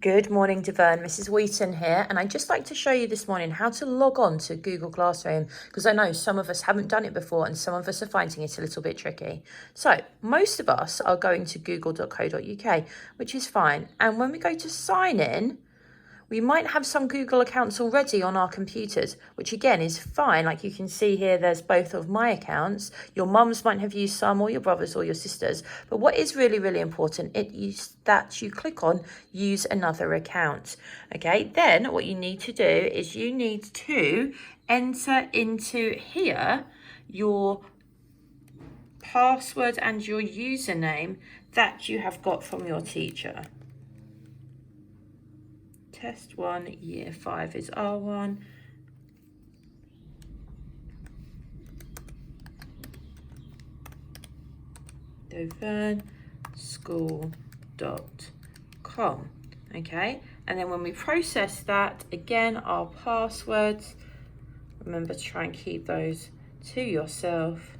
Good morning, Deverne. Mrs. Wheaton here, and I'd just like to show you this morning how to log on to Google Classroom, because I know some of us haven't done it before and some of us are finding it a little bit tricky. So most of us are going to google.co.uk, which is fine. And when we go to sign in, we might have some Google accounts already on our computers, which again is fine. Like you can see here, there's both of my accounts. Your mums might have used some, or your brothers or your sisters. But what is really, really important is that you click on use another account. Okay, then what you need to do is you need to enter into here your password and your username that you have got from your teacher. Test 1, Year 5 is R1. DevernSchool.com. Okay, and then when we process that, again, our passwords, remember to try and keep those to yourself.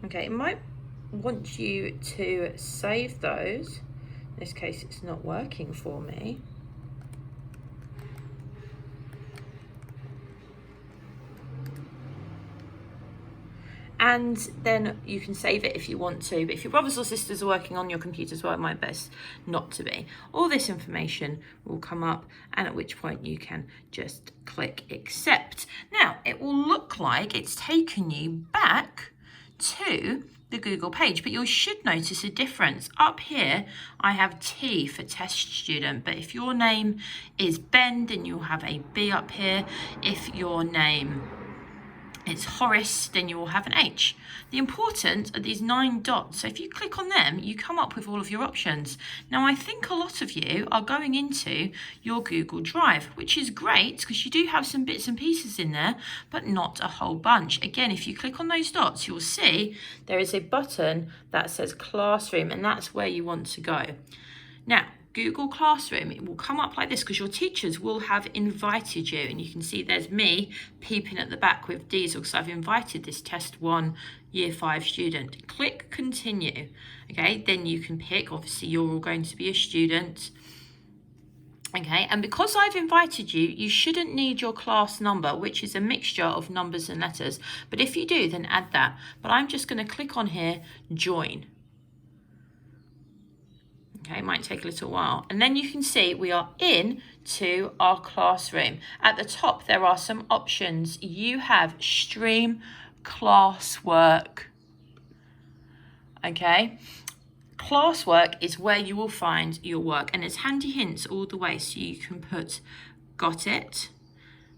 Okay, it might want you to save those. In this case, it's not working for me. And then you can save it if you want to, but if your brothers or sisters are working on your computer as well, it might best not to be. All this information will come up, and at which point you can just click accept. Now, it will look like it's taken you back to the Google page, but you should notice a difference. Up here, I have T for test student, but if your name is Ben, then you'll have a B up here. If your name is Horace, then you will have an H. The important are these 9 dots. So if you click on them, you come up with all of your options. Now, I think a lot of you are going into your Google Drive, which is great because you do have some bits and pieces in there, but not a whole bunch. Again, if you click on those dots, you'll see there is a button that says Classroom, and that's where you want to go. Now, Google Classroom, it will come up like this because your teachers will have invited you, and you can see there's me peeping at the back with Diesel because I've invited this test 1 year 5 student. Click continue. Okay, then you can pick, obviously you're all going to be a student. Okay, and because I've invited you, you shouldn't need your class number, which is a mixture of numbers and letters, but if you do, then add that. But I'm just going to click on here, join. Okay, it might take a little while. And then you can see we are in to our classroom. At the top, there are some options. You have stream classwork. Okay, classwork is where you will find your work, and it's handy hints all the way, so you can put got it.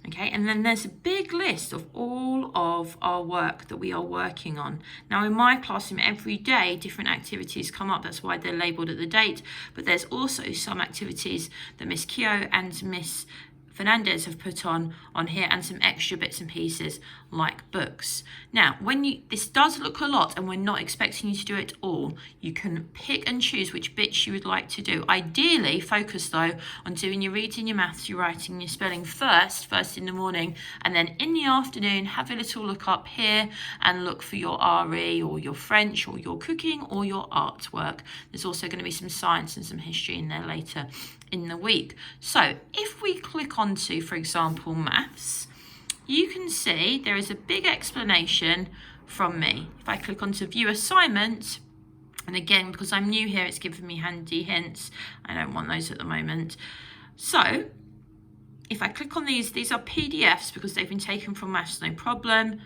Okay, and then there's a big list of all of our work that we are working on. Now, in my classroom, every day, different activities come up. That's why they're labelled at the date. But there's also some activities that Miss Keogh and Miss Fernandez have put on here, and some extra bits and pieces like books. Now, this does look a lot, and we're not expecting you to do it all. You can pick and choose which bits you would like to do. Ideally, focus though on doing your reading, your maths, your writing, your spelling first in the morning, and then in the afternoon, have a little look up here and look for your RE or your French or your cooking or your artwork. There's also going to be some science and some history in there later in the week. So if we click onto, for example, maths, you can see there is a big explanation from me. If I click onto view assignment, and again, because I'm new here, it's giving me handy hints. I don't want those at the moment. So if I click on these are PDFs because they've been taken from maths, no problem.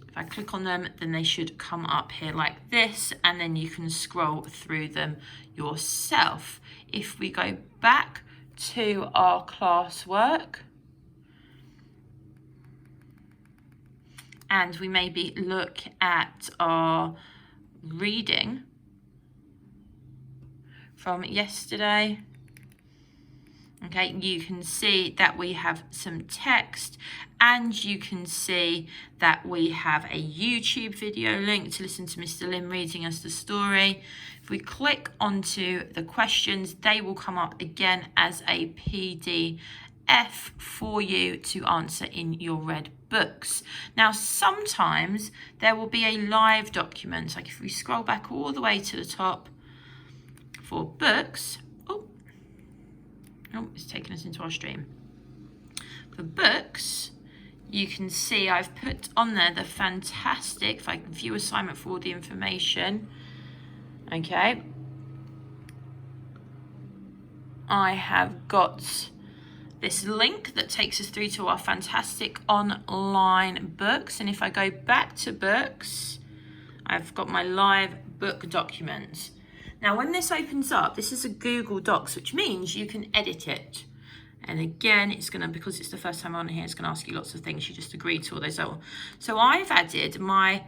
If I click on them, then they should come up here like this, and then you can scroll through them yourself. If we go back to our classwork, and we maybe look at our reading from yesterday, okay, you can see that we have some text, and you can see that we have a YouTube video link to listen to Mr. Lim reading us the story. If we click onto the questions, they will come up again as a PDF. F for you to answer in your red books. Now, sometimes there will be a live document. Like if we scroll back all the way to the top for books, oh, it's taken us into our stream. For books, you can see I've put on there the fantastic, if I can view assignment for all the information, okay. I have got this link that takes us through to our fantastic online books. And if I go back to books, I've got my live book document. Now, when this opens up, this is a Google Docs, which means you can edit it. And again, it's going to, because it's the first time on here, it's going to ask you lots of things. You just agree to all those. So I've added my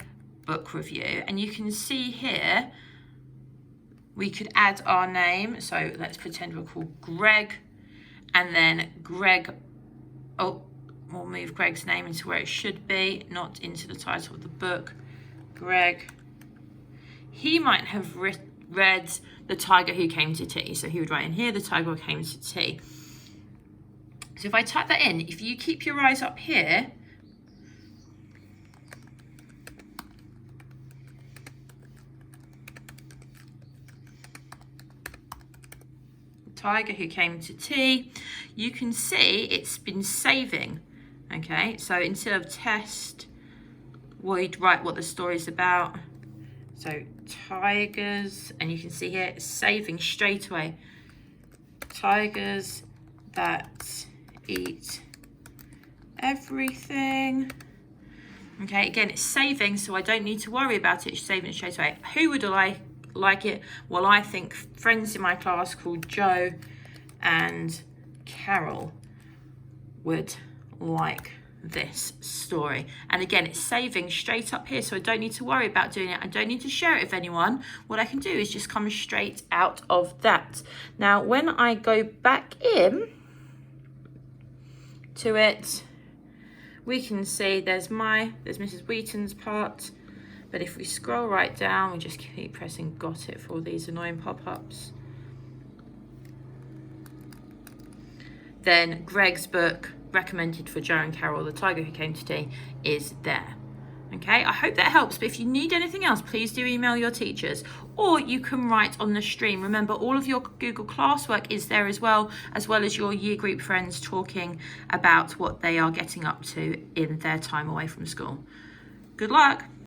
book review, and you can see here, we could add our name. So let's pretend we're called Greg, and then Greg, oh, we'll move Greg's name into where it should be, not into the title of the book. Greg, he might have read The Tiger Who Came to Tea. So he would write in here, The Tiger Who Came to Tea. So if I type that in, if you keep your eyes up here, Tiger Who Came to Tea, you can see it's been saving. Okay, so instead of test, we'd write what the story's about. So tigers, and you can see here it's saving straight away. Tigers that eat everything. Okay, again, it's saving, so I don't need to worry about it. It's saving it straight away. Who would I like it? Well, I think friends in my class called Joe and Carol would like this story. And again, it's saving straight up here, so I don't need to worry about doing it. I don't need to share it with anyone. What I can do is just come straight out of that. Now, when I go back in to it, we can see there's Mrs. Wheaton's part, but if we scroll right down, we just keep pressing got it for all these annoying pop-ups. Then Greg's book, recommended for Joe and Carol, The Tiger Who Came to Tea, is there. Okay, I hope that helps, but if you need anything else, please do email your teachers, or you can write on the stream. Remember, all of your Google Classwork is there as well as your year group friends talking about what they are getting up to in their time away from school. Good luck.